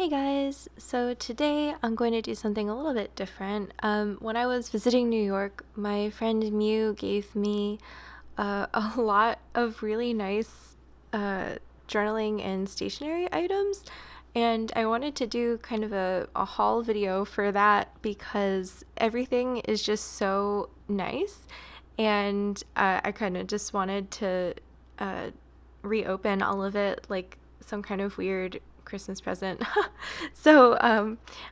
Hey guys, so today I'm going to do something a little bit different. When I was visiting New York, my friend Mew gave me a lot of really nice journaling and stationery items, and I wanted to do kind of a haul video for that because everything is just so nice, and I kind of just wanted to reopen all of it like some kind of weird Christmas present. So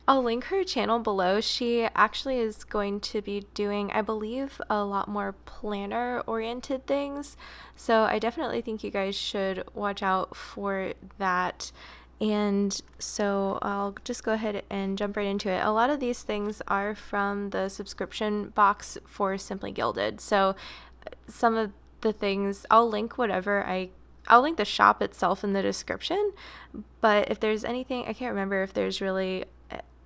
I'll link her channel below. She actually is going to be doing, I believe, a lot more planner oriented things. So I definitely think you guys should watch out for that. And so I'll just go ahead and jump right into it. A lot of these things are from the subscription box for Simply Gilded. So some of the things, I'll link I'll link the shop itself in the description, but if there's anything, I can't remember if there's really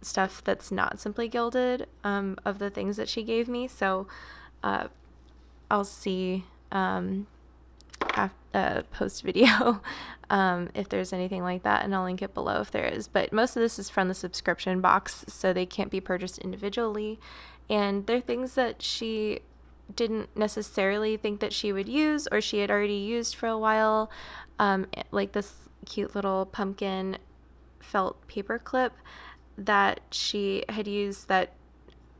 stuff that's not Simply Gilded of the things that she gave me, so I'll see post video if there's anything like that, and I'll link it below if there is. But most of this is from the subscription box, so they can't be purchased individually, and they're things that she didn't necessarily think that she would use, or she had already used for a while, like this cute little pumpkin felt paper clip that she had used that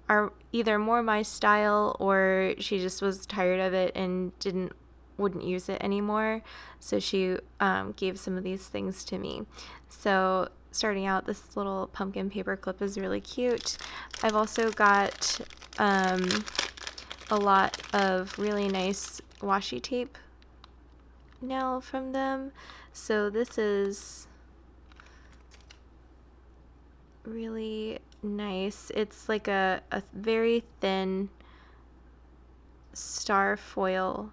are either more my style, or she just was tired of it and wouldn't use it anymore, so she gave some of these things to me. So starting out, this little pumpkin paper clip is really cute. I've also got a lot of really nice washi tape now from them. So this is really nice. It's like a very thin star foil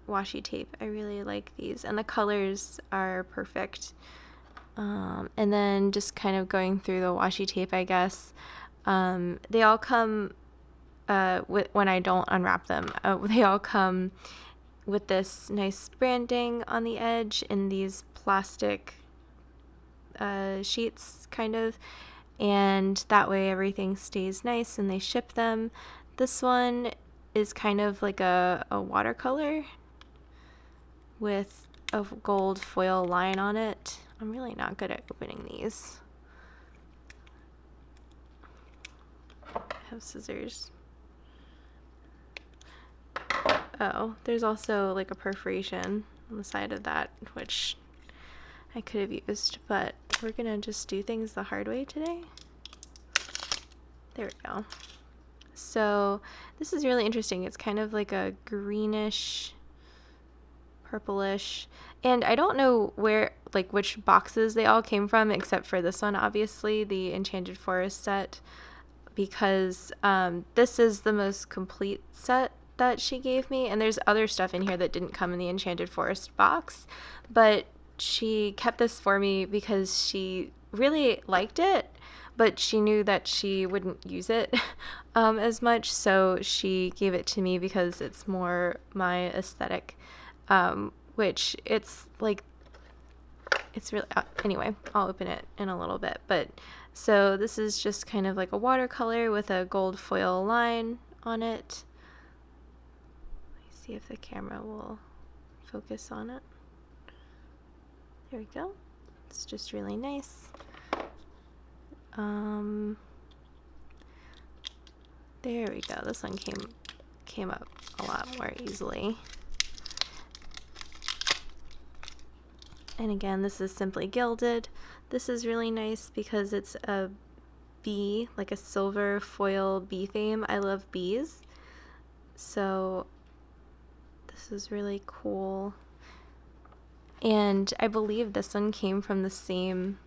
washi tape. I really like these, and the colors are perfect. And then just kind of going through the washi tape, I guess, they all come when I don't unwrap them, they all come with this nice branding on the edge in these plastic sheets, kind of, and that way everything stays nice and they ship them. This one is kind of like a watercolor with a gold foil line on it. I'm really not good at opening these. I have scissors. Oh, there's also like a perforation on the side of that, which I could have used, but we're gonna just do things the hard way today. There we go. So this is really interesting. It's kind of like a greenish, purplish, and I don't know which boxes they all came from, except for this one, obviously, the Enchanted Forest set, because this is the most complete set that she gave me, and there's other stuff in here that didn't come in the Enchanted Forest box, but she kept this for me because she really liked it, but she knew that she wouldn't use it as much, so she gave it to me because it's more my aesthetic, which it's like, it's really, anyway, I'll open it in a little bit. But so this is just kind of like a watercolor with a gold foil line on it. See if the camera will focus on it. There we go. It's just really nice. There we go. This one came up a lot more easily. And again, this is Simply Gilded. This is really nice because it's a bee, like a silver foil bee theme. I love bees. So this is really cool. And I believe this one came from the same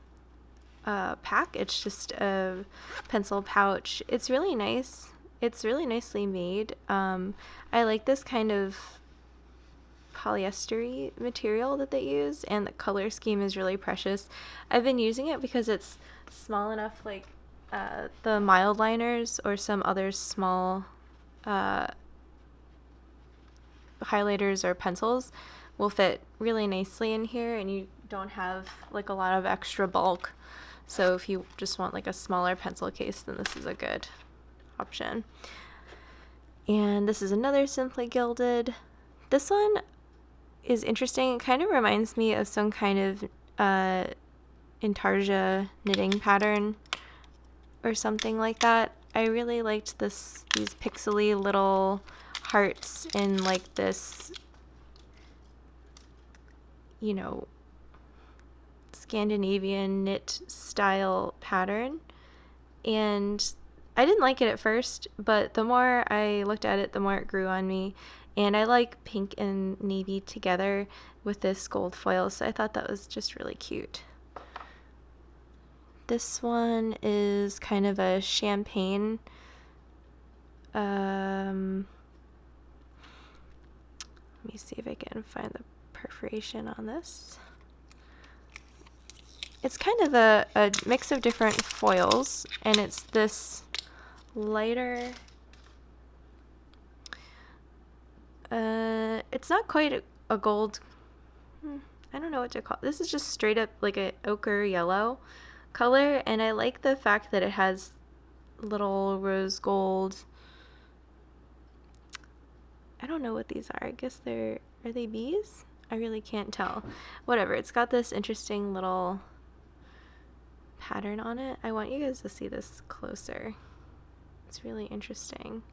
pack. It's just a pencil pouch. It's really nice. It's really nicely made. I like this kind of polyester-y material that they use, and the color scheme is really precious. I've been using it because it's small enough, like the mild liners or some other small highlighters or pencils will fit really nicely in here, and you don't have like a lot of extra bulk. So if you just want like a smaller pencil case, then this is a good option. And this is another Simply Gilded. This one is interesting. It kind of reminds me of some kind of intarsia knitting pattern or something like that. I really liked these pixely little hearts in like this, you know, Scandinavian knit style pattern. And I didn't like it at first, but the more I looked at it, the more it grew on me. And I like pink and navy together with this gold foil, so I thought that was just really cute. This one is kind of a champagne. Let me see if I can find the perforation on this. It's kind of a mix of different foils, and it's this lighter, it's not quite a gold, I don't know what to call it. This is just straight up like a ochre yellow color, and I like the fact that it has little rose gold. I don't know what these are. I guess are they bees? I really can't tell. Whatever, it's got this interesting little pattern on it. I want you guys to see this closer. It's really interesting.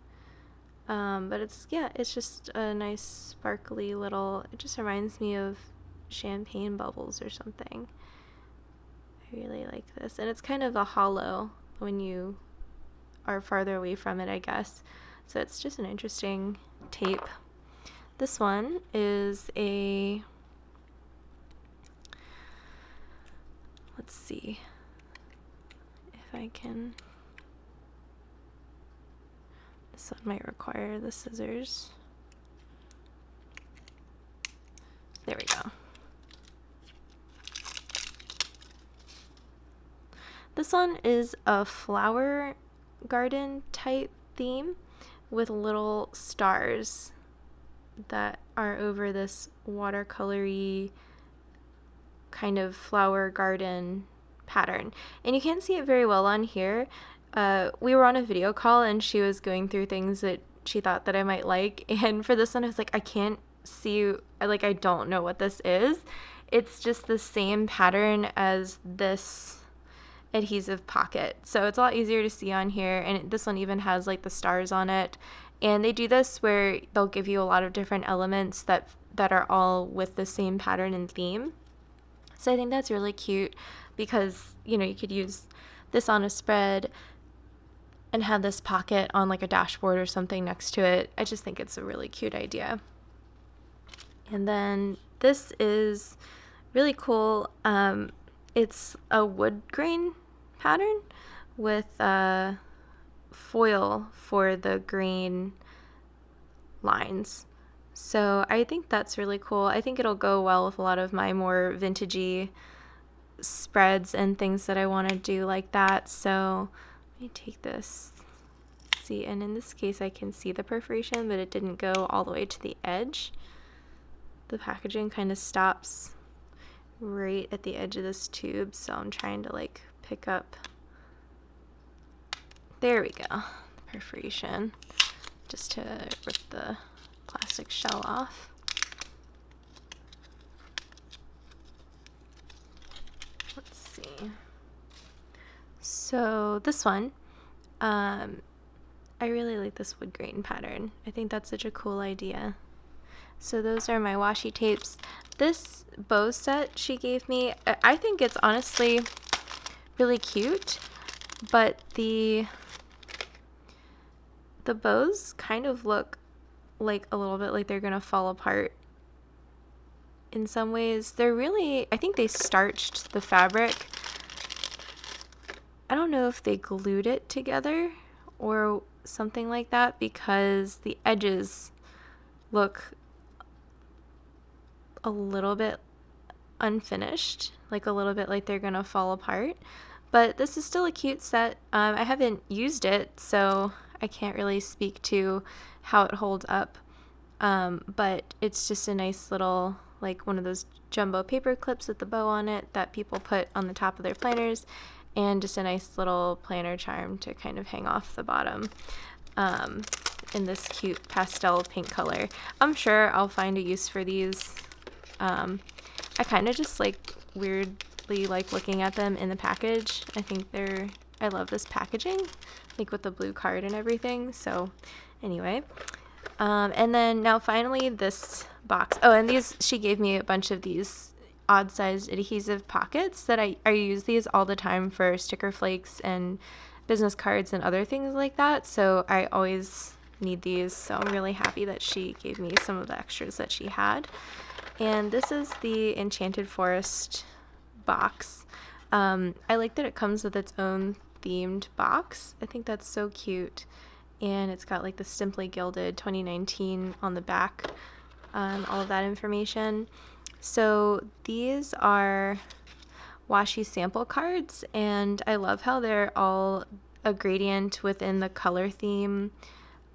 But it's just a nice sparkly little, it just reminds me of champagne bubbles or something. I really like this. And it's kind of a hollow when you are farther away from it, I guess. So it's just an interesting tape. This one is let's see if I can, this one might require the scissors. There we go. This one is a flower garden type theme with little stars that are over this watercolory kind of flower garden pattern. And you can't see it very well on here. We were on a video call and she was going through things that she thought that I might like. And for this one, I was like, I can't see, like, I don't know what this is. It's just the same pattern as this adhesive pocket. So it's a lot easier to see on here. And this one even has like the stars on it. And they do this where they'll give you a lot of different elements that are all with the same pattern and theme. So I think that's really cute because, you know, you could use this on a spread and have this pocket on like a dashboard or something next to it. I just think it's a really cute idea. And then this is really cool. It's a wood grain pattern with foil for the grain lines. So I think that's really cool. I think it'll go well with a lot of my more vintagey spreads and things that I want to do like that. So let me take this. See, and in this case I can see the perforation, but it didn't go all the way to the edge. The packaging kind of stops right at the edge of this tube, so I'm trying to like pick up. There we go, perforation, just to rip the plastic shell off. Let's see. So this one, I really like this wood grain pattern. I think that's such a cool idea. So those are my washi tapes. This bow set she gave me, I think it's honestly really cute, but the bows kind of look like a little bit like they're gonna fall apart in some ways. They're really, I think they starched the fabric. I don't know if they glued it together or something like that, because the edges look a little bit unfinished, like a little bit like they're gonna fall apart. But this is still a cute set. I haven't used it, so I can't really speak to how it holds up. But it's just a nice little, like one of those jumbo paper clips with the bow on it that people put on the top of their planners. and just a nice little planner charm to kind of hang off the bottom in this cute pastel pink color. I'm sure I'll find a use for these. I kind of just like weirdly like looking at them in the package. I love this packaging, like with the blue card and everything. So anyway, and then now finally this box. Oh, and she gave me a bunch of these odd sized adhesive pockets that I use these all the time for sticker flakes and business cards and other things like that. So I always need these. So I'm really happy that she gave me some of the extras that she had. And this is the Enchanted Forest box. I like that it comes with its own themed box. I think that's so cute. And it's got like the Simply Gilded 2019 on the back, all of that information. So these are washi sample cards, and I love how they're all a gradient within the color theme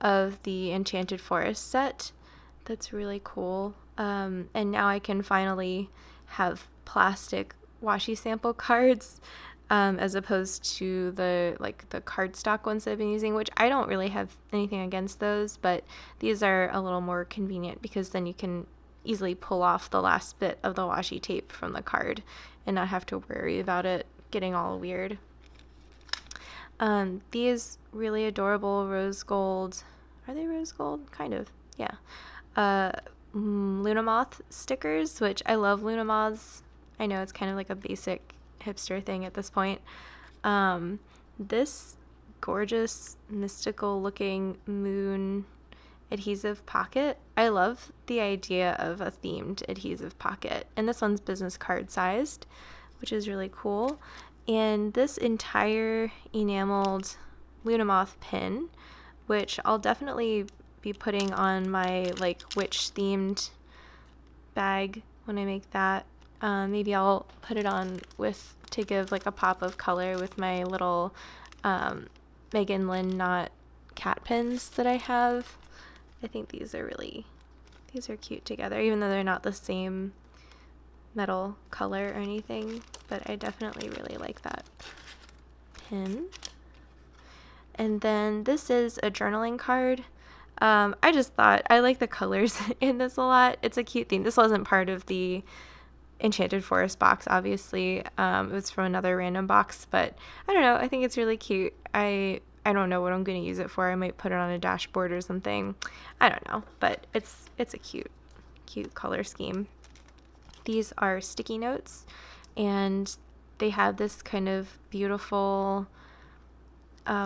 of the Enchanted Forest set. That's really cool. And now I can finally have plastic washi sample cards as opposed to the cardstock ones that I've been using, which I don't really have anything against those, but these are a little more convenient because then you can easily pull off the last bit of the washi tape from the card and not have to worry about it getting all weird. These really adorable rose gold, are they rose gold? Kind of, yeah. Luna moth stickers, which I love Luna moths. I know it's kind of like a basic hipster thing at this point. This gorgeous mystical looking moon adhesive pocket. I love the idea of a themed adhesive pocket, and this one's business card sized, which is really cool. And this entire enameled Luna moth pin, which I'll definitely be putting on my like witch themed bag when I make that. Maybe I'll put it on to give like a pop of color with my little Megan Lynn knot cat pins that I have. I think these are cute together, even though they're not the same metal color or anything, but I definitely really like that pin. And then this is a journaling card. I just thought I like the colors in this a lot. It's a cute theme. This wasn't part of the Enchanted Forest box, obviously. It was from another random box, but I don't know. I think it's really cute. I don't know what I'm going to use it for. I might put it on a dashboard or something. I don't know, but it's a cute color scheme. These are sticky notes, and they have this kind of beautiful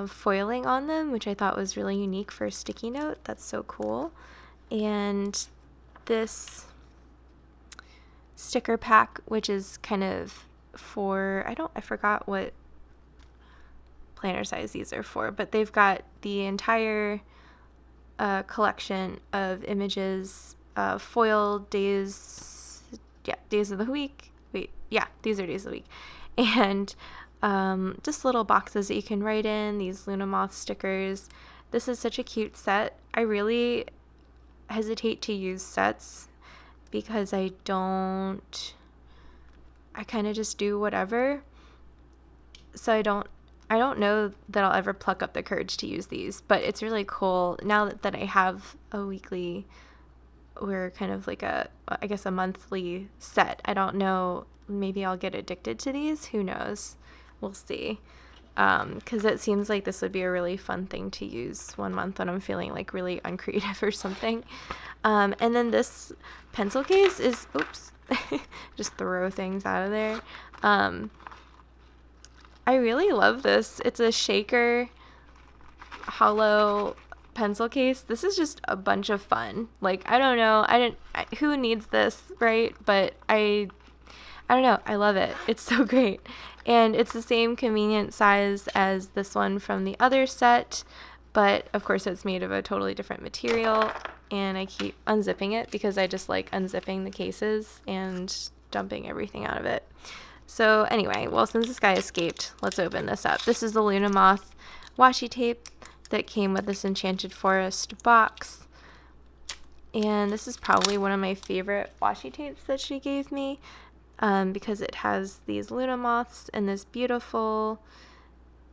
foiling on them, which I thought was really unique for a sticky note. That's so cool. And this sticker pack, which is kind of for, I forgot what planner size these are for, but they've got the entire collection of images, foiled days of the week. These are days of the week. And just little boxes that you can write in, these Luna moth stickers. This is such a cute set. I really hesitate to use sets because I kind of just do whatever. So I don't know that I'll ever pluck up the courage to use these, but it's really cool now that I have a weekly, or kind of like a monthly set. I don't know, maybe I'll get addicted to these. Who knows? We'll see. Because it seems like this would be a really fun thing to use one month when I'm feeling like really uncreative or something. And then this pencil case is, just throw things out of there. I really love this. It's a shaker hollow pencil case. This is just a bunch of fun. Like, I don't know. Who needs this, right? But I don't know. I love it. It's so great. And it's the same convenient size as this one from the other set, but of course it's made of a totally different material, and I keep unzipping it because I just like unzipping the cases and dumping everything out of it. So anyway, well, since this guy escaped, let's open this up. This is the Luna moth washi tape that came with this Enchanted Forest box. And this is probably one of my favorite washi tapes that she gave me. because it has these Luna moths and this beautiful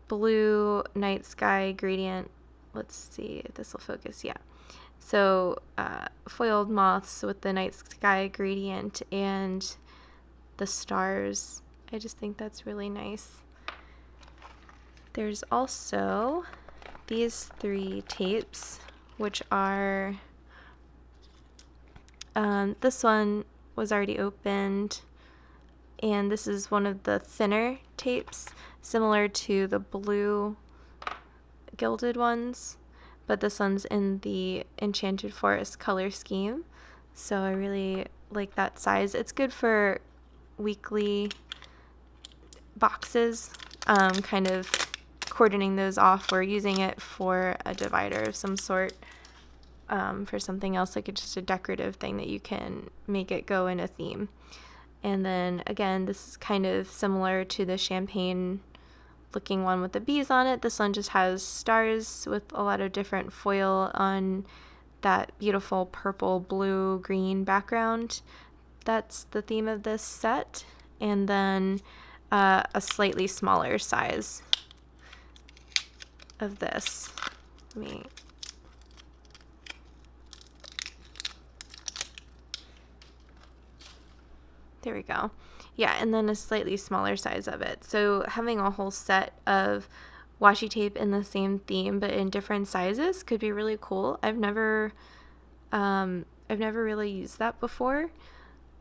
blue night sky gradient. Let's see if this will focus. Yeah. So foiled moths with the night sky gradient and the stars. I just think that's really nice. There's also these 3 tapes, which are, this one was already opened, and this is one of the thinner tapes, similar to the blue gilded ones, but this one's in the Enchanted Forest color scheme, so I really like that size. It's good for weekly boxes, kind of cordoning those off or using it for a divider of some sort, for something else, like just a decorative thing that you can make it go in a theme. And then again, this is kind of similar to the champagne looking one with the bees on it. This one just has stars with a lot of different foil on that beautiful purple, blue, green background. That's the theme of this set. And then a slightly smaller size of this. There we go. Yeah, and then a slightly smaller size of it. So having a whole set of washi tape in the same theme but in different sizes could be really cool. I've never really used that before.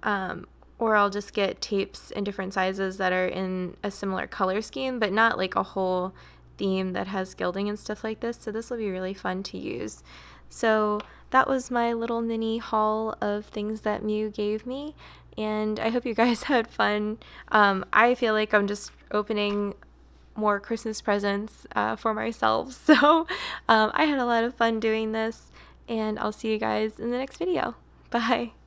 Or I'll just get tapes in different sizes that are in a similar color scheme, but not like a whole theme that has gilding and stuff like this. So this will be really fun to use. So that was my little mini haul of things that Mew gave me, and I hope you guys had fun. I feel like I'm just opening more Christmas presents for myself, so I had a lot of fun doing this, and I'll see you guys in the next video. Bye!